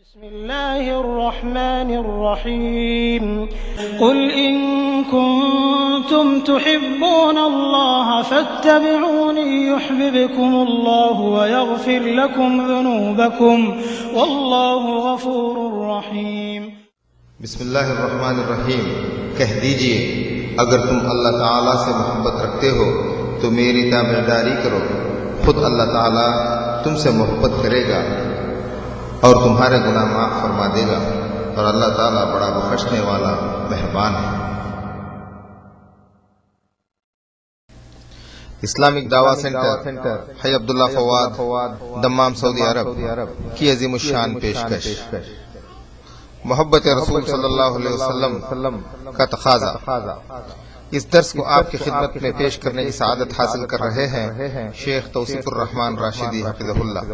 بسم الله الرحمن الرحيم قل إن كنتم تحبون الله فاتبعوني يحببكم الله ويغفر لكم ذنوبكم والله غفور رحيم بسم اللہ الرحمن الرحیم کہہ دیجئے اگر تم اللہ تعالیٰ سے محبت رکھتے ہو تو میری تابعداری کرو، خود اللہ تعالیٰ تم سے محبت کرے گا اور تمہارے گناہ معاف فرما دے گا، اور اللہ تعالیٰ بڑا بخشنے والا مہربان ہے۔ اسلامک دعویٰ سینٹر حی عبداللہ فواد دمام سعودی عرب کی عظیم الشان پیشکش محبت رسول صلی اللہ علیہ وسلم کا تقاضا۔ اس درس کو آپ کی خدمت میں پیش کرنے کی سعادت حاصل کر رہے ہیں شیخ توصیف الرحمن راشدی حفظہ اللہ۔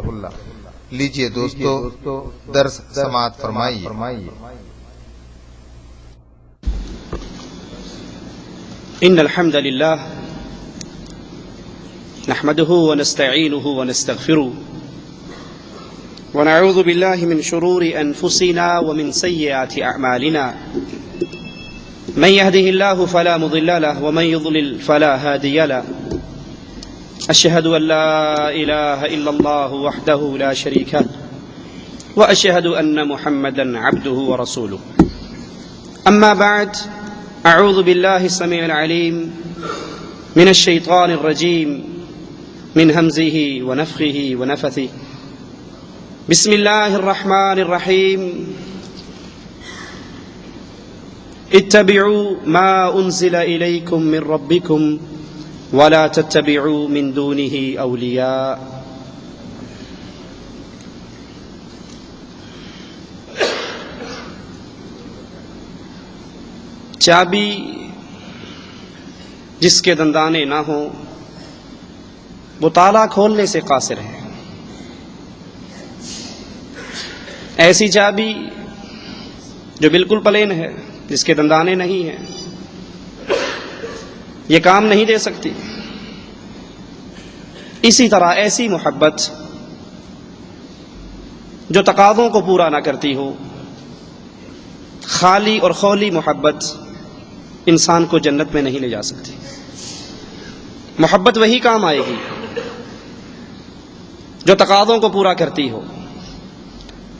لیجئے دوستو درس سماعت فرمائیے۔ ان الحمد لله نحمده ونستعينه ونستغفره ونعوذ بالله من شرور انفسنا ومن سيئات اعمالنا، من يهده الله فلا مضل له ومن يضلل فلا هادي له، أشهد أن لا إله إلا الله وحده لا شريك له وأشهد أن محمدا عبده ورسوله، أما بعد، أعوذ بالله السميع العليم من الشيطان الرجيم من همزه ونفخه ونفثه، بسم الله الرحمن الرحيم، اتبعوا ما أنزل إليكم من ربكم ولا تتبعوا من دونه اولیاء۔ چابی جس کے دندانے نہ ہوں وہ تالا کھولنے سے قاصر ہے، ایسی چابی جو بالکل پلین ہے، جس کے دندانے نہیں ہیں، یہ کام نہیں دے سکتی۔ اسی طرح ایسی محبت جو تقاضوں کو پورا نہ کرتی ہو، خالی اور خولی محبت انسان کو جنت میں نہیں لے جا سکتی۔ محبت وہی کام آئے گی جو تقاضوں کو پورا کرتی ہو،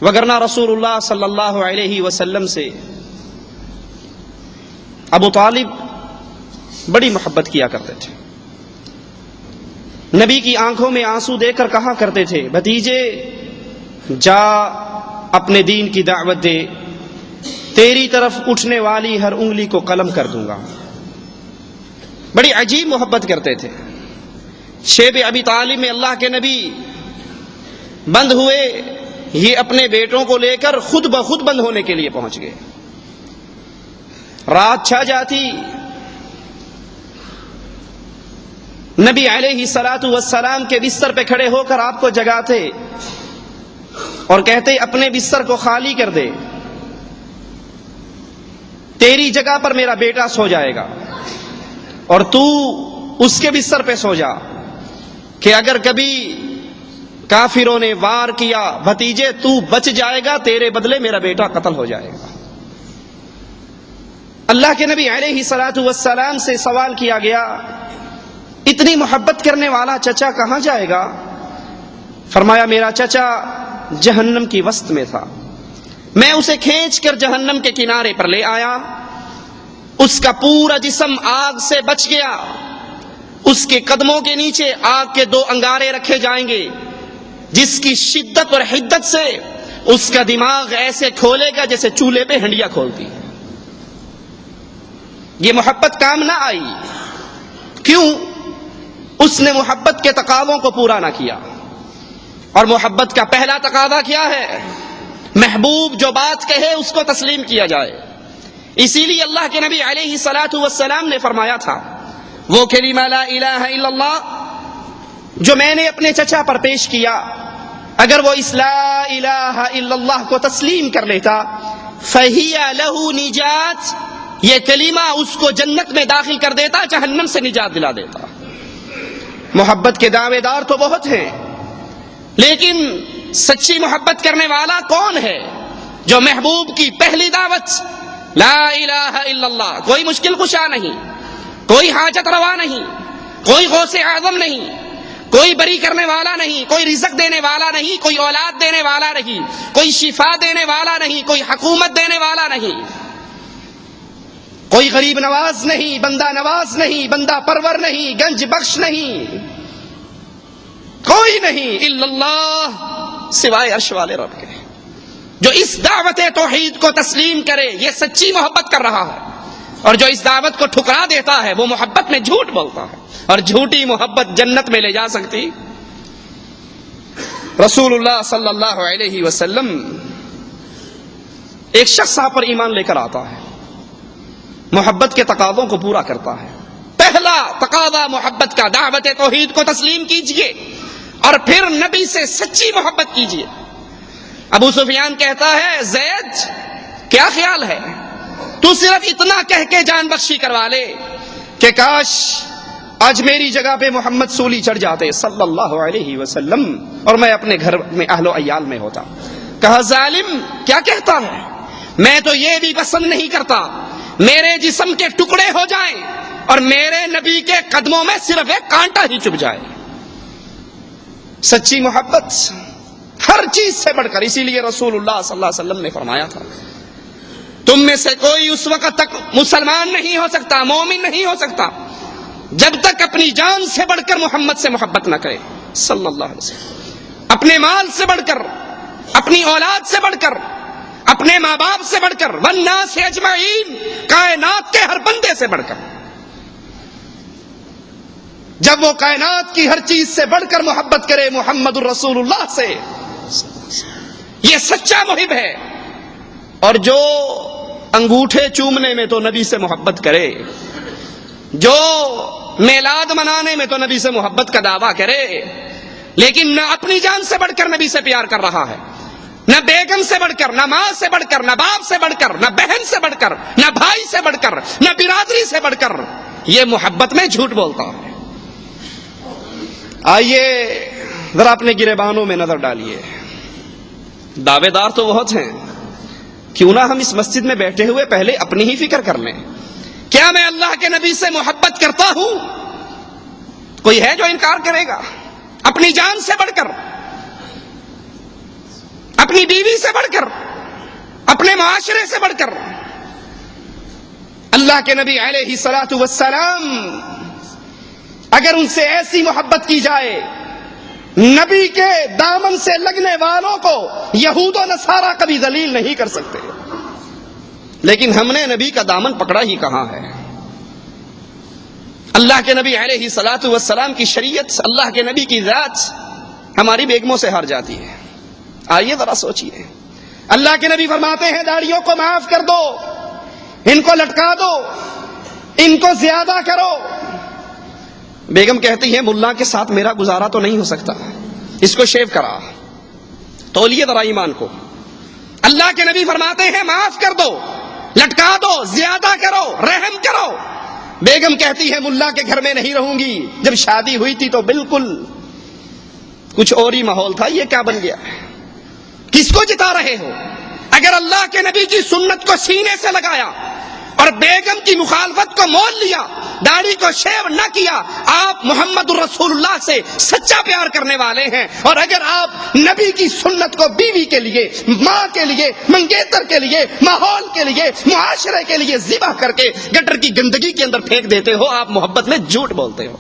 وگرنہ رسول اللہ صلی اللہ علیہ وسلم سے ابو طالب بڑی محبت کیا کرتے تھے، نبی کی آنکھوں میں آنسو دے کر کہا کرتے تھے، بھتیجے جا اپنے دین کی دعوت دے، تیری طرف اٹھنے والی ہر انگلی کو قلم کر دوں گا۔ بڑی عجیب محبت کرتے تھے۔ شیب ابی طالب میں اللہ کے نبی بند ہوئے، یہ اپنے بیٹوں کو لے کر خود بخود بند ہونے کے لیے پہنچ گئے۔ رات چھا جاتی، نبی علیہ الصلاۃ والسلام کے بستر پہ کھڑے ہو کر آپ کو جگاتے اور کہتے اپنے بستر کو خالی کر دے، تیری جگہ پر میرا بیٹا سو جائے گا اور تو اس کے بستر پہ سو جا، کہ اگر کبھی کافروں نے وار کیا بھتیجے تو بچ جائے گا، تیرے بدلے میرا بیٹا قتل ہو جائے گا۔ اللہ کے نبی علیہ الصلاۃ والسلام سے سوال کیا گیا، اتنی محبت کرنے والا چچا کہاں جائے گا؟ فرمایا میرا چچا جہنم کی وسط میں تھا، میں اسے کھینچ کر جہنم کے کنارے پر لے آیا، اس کا پورا جسم آگ سے بچ گیا، اس کے قدموں کے نیچے آگ کے 2 انگارے رکھے جائیں گے، جس کی شدت اور حدت سے اس کا دماغ ایسے کھولے گا جیسے چولہے پہ ہنڈیا کھولتی ہے۔ یہ محبت کام نہ آئی، کیوں؟ اس نے محبت کے تقاضوں کو پورا نہ کیا، اور محبت کا پہلا تقاضا کیا ہے؟ محبوب جو بات کہے اس کو تسلیم کیا جائے۔ اسی لیے اللہ کے نبی علیہ الصلاۃ والسلام نے فرمایا تھا، وہ کلمہ لا الہ الا اللہ جو میں نے اپنے چچا پر پیش کیا، اگر وہ اس لا الہ الا اللہ کو تسلیم کر لیتا، فَهِيَ لَهُ نِجَاتٌ، یہ کلمہ اس کو جنت میں داخل کر دیتا، جہنم سے نجات دلا دیتا۔ محبت کے دعوے دار تو بہت ہیں، لیکن سچی محبت کرنے والا کون ہے؟ جو محبوب کی پہلی دعوت لا الہ الا اللہ، کوئی مشکل کشا نہیں، کوئی حاجت روا نہیں، کوئی غوث اعظم نہیں، کوئی بری کرنے والا نہیں، کوئی رزق دینے والا نہیں، کوئی اولاد دینے والا نہیں، کوئی شفا دینے والا نہیں، کوئی حکومت دینے والا نہیں، کوئی غریب نواز نہیں، بندہ نواز نہیں، بندہ پرور نہیں، گنج بخش نہیں، کوئی نہیں الا اللہ سوائے عرش والے رب کے۔ جو اس دعوت توحید کو تسلیم کرے یہ سچی محبت کر رہا ہے، اور جو اس دعوت کو ٹھکرا دیتا ہے وہ محبت میں جھوٹ بولتا ہے، اور جھوٹی محبت جنت میں لے جا سکتی۔ رسول اللہ صلی اللہ علیہ وسلم ایک شخص آپ پر ایمان لے کر آتا ہے، محبت کے تقاضوں کو پورا کرتا ہے۔ پہلا تقاضا محبت کا، دعوت توحید کو تسلیم کیجئے اور پھر نبی سے سچی محبت کیجئے۔ ابو سفیان کہتا ہے زید کیا خیال ہے، تو صرف اتنا کہہ کے جان بخشی کروا لے کہ کاش آج میری جگہ پہ محمد سولی چڑھ جاتے صلی اللہ علیہ وسلم اور میں اپنے گھر میں اہل و عیال میں ہوتا۔ کہا ظالم کیا کہتا ہے، میں تو یہ بھی پسند نہیں کرتا میرے جسم کے ٹکڑے ہو جائیں اور میرے نبی کے قدموں میں صرف ایک کانٹا ہی چبھ جائے۔ سچی محبت ہر چیز سے بڑھ کر، اسی لیے رسول اللہ صلی اللہ علیہ وسلم نے فرمایا تھا تم میں سے کوئی اس وقت تک مسلمان نہیں ہو سکتا، مومن نہیں ہو سکتا جب تک اپنی جان سے بڑھ کر محمد سے محبت نہ کرے صلی اللہ علیہ وسلم، اپنے مال سے بڑھ کر، اپنی اولاد سے بڑھ کر، اپنے ماں باپ سے بڑھ کر، والناس اجمعین، کائنات کے ہر بندے سے بڑھ کر۔ جب وہ کائنات کی ہر چیز سے بڑھ کر محبت کرے محمد الرسول اللہ سے، یہ سچا محب ہے۔ اور جو انگوٹھے چومنے میں تو نبی سے محبت کرے، جو میلاد منانے میں تو نبی سے محبت کا دعویٰ کرے، لیکن نہ اپنی جان سے بڑھ کر نبی سے پیار کر رہا ہے، نہ بیگم سے بڑھ کر، نہ ماں سے بڑھ کر، نہ باپ سے بڑھ کر، نہ بہن سے بڑھ کر، نہ بھائی سے بڑھ کر، نہ برادری سے بڑھ کر، یہ محبت میں جھوٹ بولتا ہے۔ آئیے ذرا اپنے گریبانوں میں نظر ڈالیے، دعوے دار تو بہت ہیں، کیوں نہ ہم اس مسجد میں بیٹھے ہوئے پہلے اپنی ہی فکر کر لیں۔ کیا میں اللہ کے نبی سے محبت کرتا ہوں؟ کوئی ہے جو انکار کرے گا؟ اپنی جان سے بڑھ کر، اپنی بیوی سے بڑھ کر، اپنے معاشرے سے بڑھ کر۔ اللہ کے نبی علیہ الصلوۃ والسلام اگر ان سے ایسی محبت کی جائے، نبی کے دامن سے لگنے والوں کو یہود و نصارہ کبھی ذلیل نہیں کر سکتے، لیکن ہم نے نبی کا دامن پکڑا ہی کہاں ہے؟ اللہ کے نبی علیہ الصلوۃ والسلام کی شریعت، اللہ کے نبی کی ذات ہماری بیگموں سے ہار جاتی ہے۔ آئیے ذرا سوچئے، اللہ کے نبی فرماتے ہیں داڑھیوں کو معاف کر دو، ان کو لٹکا دو، ان کو زیادہ کرو۔ بیگم کہتی ہے ملا کے ساتھ میرا گزارا تو نہیں ہو سکتا، اس کو شیو کرا۔ تولیے ذرا ایمان کو۔ اللہ کے نبی فرماتے ہیں معاف کر دو، لٹکا دو، زیادہ کرو، رحم کرو۔ بیگم کہتی ہے ملا کے گھر میں نہیں رہوں گی، جب شادی ہوئی تھی تو بالکل کچھ اور ہی ماحول تھا، یہ کیا بن گیا؟ کس کو جتا رہے ہو؟ اگر اللہ کے نبی کی سنت کو سینے سے لگایا اور بیگم کی مخالفت کو مول لیا، داڑھی کو شیو نہ کیا، آپ محمد الرسول اللہ سے سچا پیار کرنے والے ہیں۔ اور اگر آپ نبی کی سنت کو بیوی کے لیے، ماں کے لیے، منگیتر کے لیے، ماحول کے لیے، معاشرے کے لیے ذبح کر کے گٹر کی گندگی کے اندر پھینک دیتے ہو، آپ محبت میں جھوٹ بولتے ہو۔